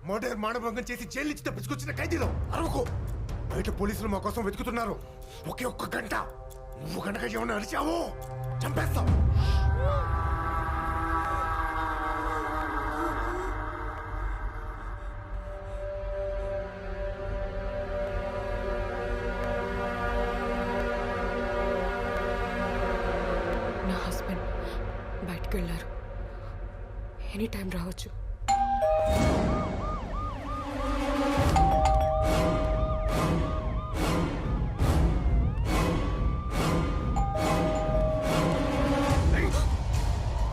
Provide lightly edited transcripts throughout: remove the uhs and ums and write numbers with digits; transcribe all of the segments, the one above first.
Murder మానభంగం చేసి jail నుంచి తప్పించుకొచ్చిన ఖైదీలో అరవకు. బయట పోలీసులు మా కోసం వెతుకుతున్నారు. ఒకే ఒక్క గంట నువ్వు కనుక ఏమన్నా అరిచావో చంపేస్తాం. నా హస్బెండ్ బయటకు వెళ్ళారు. ఎనీ టైం రావచ్చు.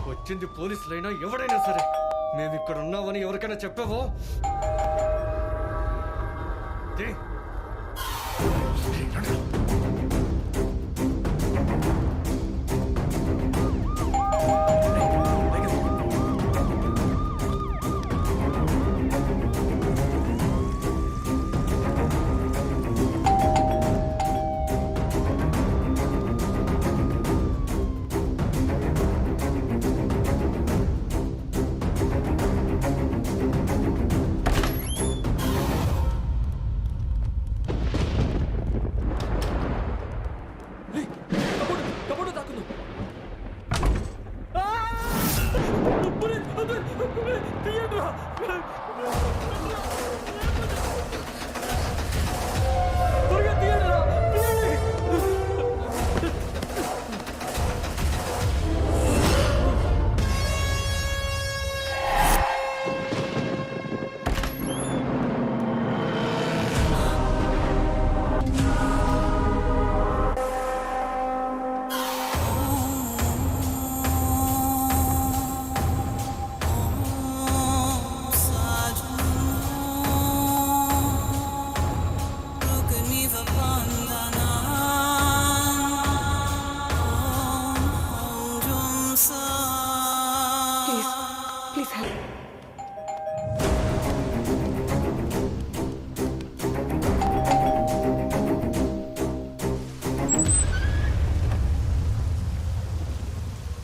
వచ్చింది పోలీసులైనా ఎవడైనా సరే, మేము ఇక్కడ ఉన్నామని ఎవరికైనా చెప్పావో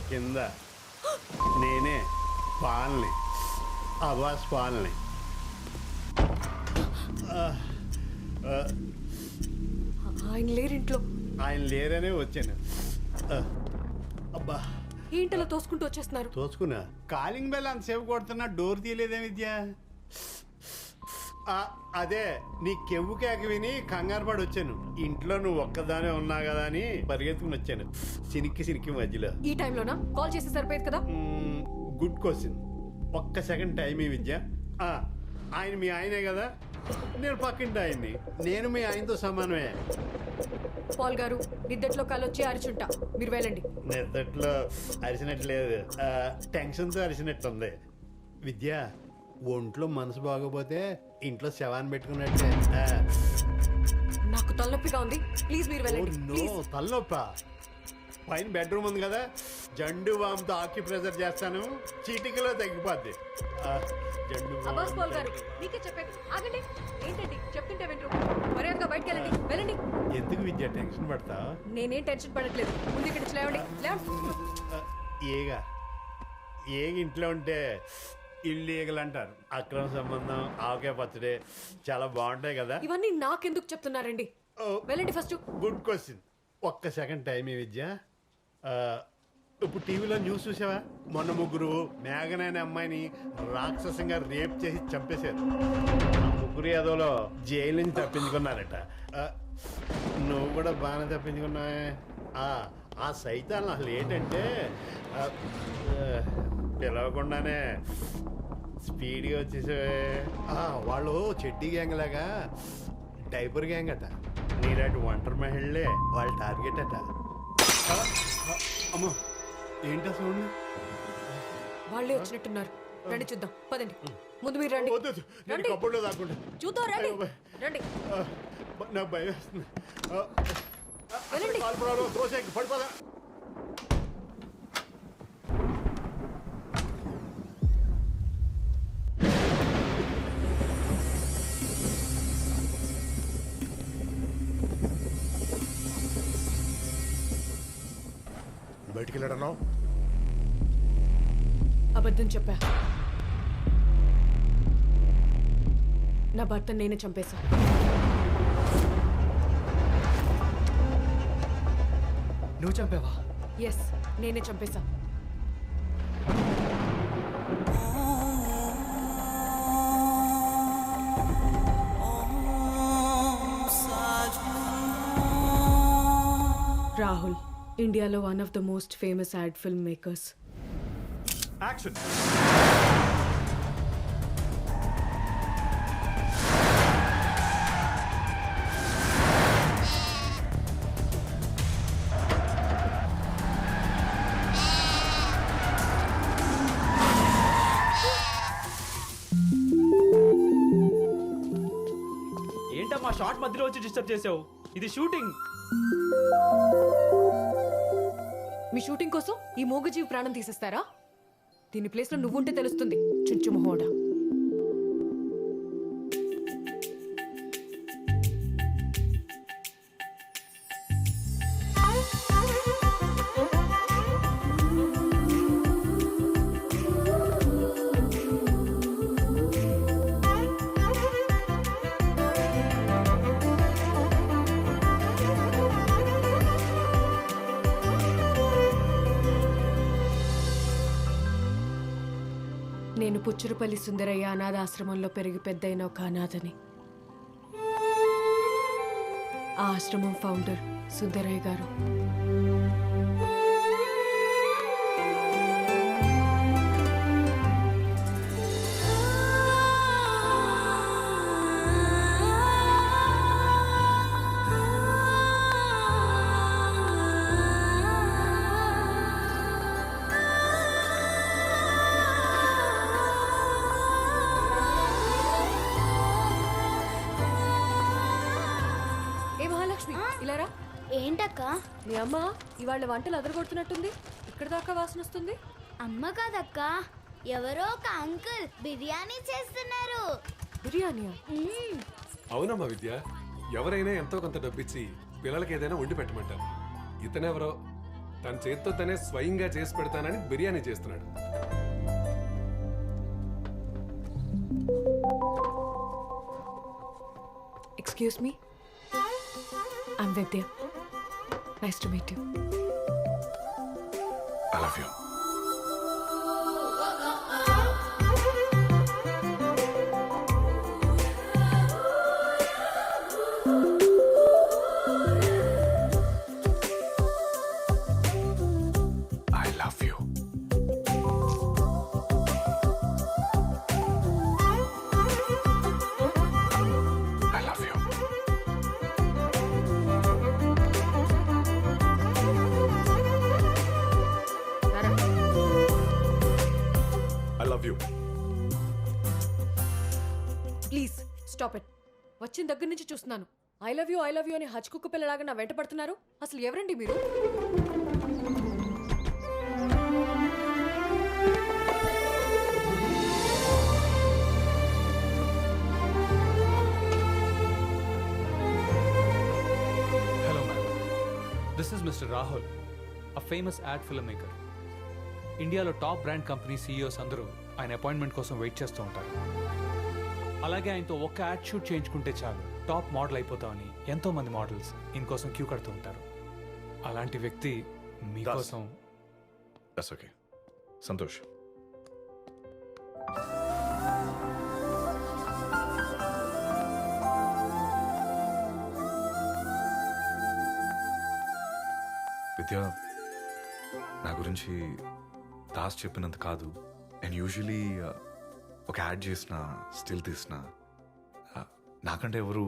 కింద నేనే పాలని అవాస్ పాలని. ఆయన లేరింట్లో. ఆయన లేరనే వచ్చాను. అబ్బా ఏంటలా తోసుకుంటూ వచ్చేస్తున్నారు? తోసుకున్నా. కాలింగ్ బెల్ అంతసేపు కొడుతున్నా, డోర్ తీయలేదే విద్య. అదే నీ కెవ్వు కేక విని కంగారు పడి వచ్చాను. ఇంట్లో నువ్వు ఒక్కదానే ఉన్నా కదా అని పరిగెత్తుకుని వచ్చాను. సినికి మధ్యలో. ఈ టైంలోనా కాల్ చేస్తే సరిపోయేది కదా. Good question. ఒక్క సెకండ్ టైం ఈ విద్య. ఆయన మీ ఆయనే కదా, నేను పక్కింటి ఆయన్ని. నేను మీ ఆయనతో సమానమే. పాల్ గారు, నిద్దట్లో కాలొచ్చి అరిచుంటా, మీరు వెళ్ళండి. నిద్దట్లో అరిచినట్లేదు, టెన్షన్తో అరిచినట్టుంది. విద్య, ఒంట్లో మనసు బాగోపోతే ఇంట్లో శవాన్ని పెట్టుకున్నట్టే. నాకు తలనొప్పిగా ఉంది, ప్లీజ్ మీరు వెళ్ళండి. తలనొప్ప? పైన బెడ్రూమ్ ఉంది కదా, జండు వామ్తో ఆకి ప్రెజర్ చేస్తాను, చీటికలో తగ్గిపోద్ది. అబ్బాస్ పాల్ గారు, మీకే చెప్పండి. ఆగండి. ఏంటండి చెప్తుంటే వింటూ? మర్యాదగా బయటకు వెళ్ళండి. వెళ్ళండి. ఎందుకు విద్య టెన్షన్ పడతా? నేనేం టెన్షన్ పడట్లేదు. ముందు ఇక్కడ నుంచి లేవండి. ఏగా ఇంట్లో ఉంటే ఇల్లీగల్ అంటారు. అక్రమ సంబంధం, ఆవకాయ పచ్చడి చాలా బాగుంటాయి కదా. ఇవన్నీ నాకెందుకు చెప్తున్నారండి? వెళ్ళండి ఫస్ట్. Good question. ఒక్క సెకండ్ టైం ఈ విద్య. ఇప్పుడు టీవీలో న్యూస్ చూసావా? మొన్న ముగ్గురు మేఘన అనే అమ్మాయిని రాక్షసంగా రేప్ చేసి చంపేశారు. ముగ్గురు ఏదోలో జైలు నుంచి తప్పించుకున్నారట. నువ్వు కూడా బాగానే తప్పించుకున్నావే. ఆ సైతాన్ అసలు ఏంటంటే పిలవకుండానే స్పీడ్గా వచ్చేసావే. వాళ్ళు చెడ్డీ గ్యాంగ్ లాగా డైపర్ గ్యాంగ్ అట. నీలాంటి ఒంటరి మహిళలే వాళ్ళ టార్గెట్ అట. అమ్మో, ఏంటి అసలు? వాళ్ళే వచ్చినట్టున్నారు. రండి చూద్దాం. పదండి. ముందు మీరు రండి. నేను కప్పుడులో దాక్కుంటా. చూద్దాం. రండి. రండి. నాకు భయం వేస్తుంది. వెళ్ళండి. పడిపోదా. బయటికి వెళ్ళడన్నావు? అబద్ధం చెప్పా. నా భర్త నేనే చంపేశా. నువ్వు చంపావా? ఎస్, నేనే చంపేశా. రాహుల్, ఇండియాలో one of the most famous ad film makers. Action. ఏంటమ్మా షార్ట్ మధ్యలో వచ్చి డిస్టర్బ్ చేసావు? ఇది షూటింగ్. మీ షూటింగ్ కోసం ఈ మూగజీవి ప్రాణం తీసేస్తారా? దీని ప్లేస్లో నువ్వుంటే తెలుస్తుంది, చుంచు మొహోడా. నేను పుచ్చురుపల్లి సుందరయ్య అనాథాశ్రమంలో పెరిగి పెద్దయిన ఒక అనాథని. ఆ ఆశ్రమం ఫౌండర్ సుందరయ్య గారు. ఇలారా. ఏంటక్క? మీ అమ్మ ఇవాళ వంటలు అదరగొడుతున్నట్టుంది. ఇక్కడ దాకా వాసన వస్తుంది. అమ్మ కాదక్క, ఎవరో ఒక అంకుల్ బిర్యానీ చేస్తున్నారు. బిర్యానీయా? అవునమ్మా విద్య, ఎవరైనా ఎంతో కొంత డబ్బిచ్చి పిల్లలకి ఏదైనా వండి పెట్టమంటారు. ఇతనెవరో తన చేతితో తనే స్వయంగా చేసి పెడతానని బిర్యానీ చేస్తున్నాడు. Excuse me, I'm Vidya. Nice to meet you. I love you. I love you. I love you. I love you. Please stop it. వచ్చిన దగ్గర నుంచి చూస్తున్నాను. ఐ లవ్ యూ అని హచ్ కుక్క పిల్లలాగా నా వెంట పడుతున్నారు. అసలు ఎవరండి మీరు? Hello, ma'am. This is Mr. Rahul, a famous ad filmmaker. ఇండియాలో టాప్ బ్రాండ్ కంపెనీ సీఈఓస్ అందరూ ఆయన అపాయింట్మెంట్ కోసం వెయిట్ చేస్తూ ఉంటారు. అలాగే ఆయనతో ఒక్క యాడ్ షూట్ చేయించుకుంటే చాలు టాప్ మోడల్ అయిపోతామని ఎంతో మంది మోడల్స్ ఇంకోసం క్యూ కడుతూ ఉంటారు. అలాంటి వ్యక్తి మీకోసం. That's okay. సంతోష్. విద్య, నా గురించి దాస్ చెప్పినంత కాదు. అండ్ యూజువలీ ఒక యాడ్ చేసిన స్టిల్ తీసిన నాకంటే ఎవరు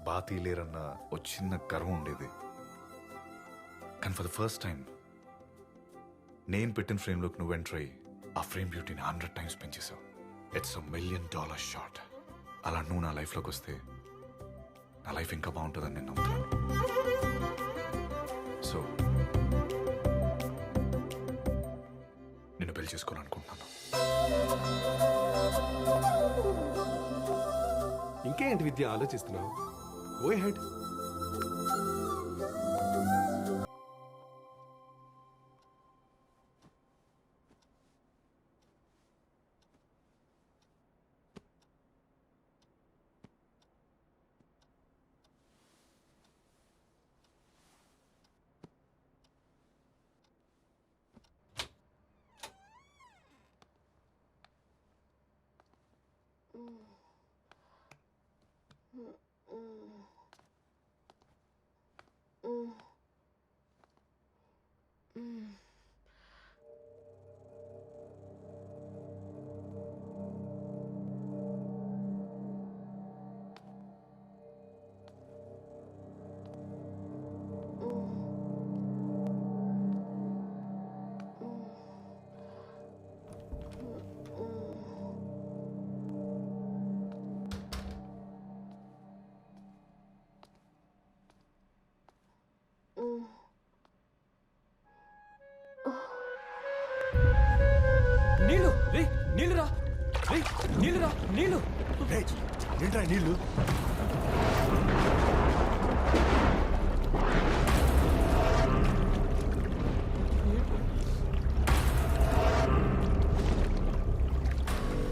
బాగా తీయలేరన్న ఒక చిన్న గర్వం ఉండేది. కానీ ఫర్ ద ఫస్ట్ టైం నేను పెట్టిన ఫ్రేమ్లోకి నువ్వు ఎంటర్ అయ్యి ఆ ఫ్రేమ్ బ్యూటీని 100 times పెంచేసావు. It's $1 million shot. అలా నువ్వు నా లైఫ్లోకి వస్తే నా లైఫ్ ఇంకా బాగుంటుందని నేను నమ్ముతున్నాను. సో నిన్ను పెళ్లి చేసుకోవాలనుకుంటున్నాను. ఇంకేంటి విద్య ఆలోచిస్తున్నావు? Go head. నీళ్ళురా రేయ్, నీళ్ళురా నీళ్ళు. రేయ్, ఏంట్రా ఈ నీళ్ళు?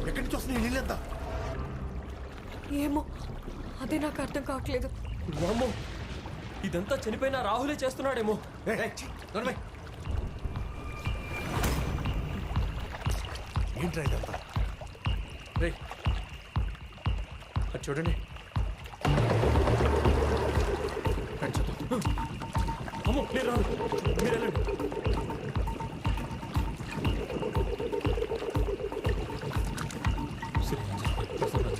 ఎక్కడి నుంచి వస్తున్నాయి ఈ నీళ్ళంతా? ఏమో అదే నాకు అర్థం కావట్లేదు. వామ్మో, ఇదంతా చనిపోయిన రాహులే చేస్తున్నాడేమో. రేయ్, ఛీ, నడవే. ఏంట్రా ఇదంతా? రే అది చూడండి. రండి చూద్దాం. అమ్మో మీరు రాదు, మీరు వెళ్ళండి. సరే, ప్రసన్న.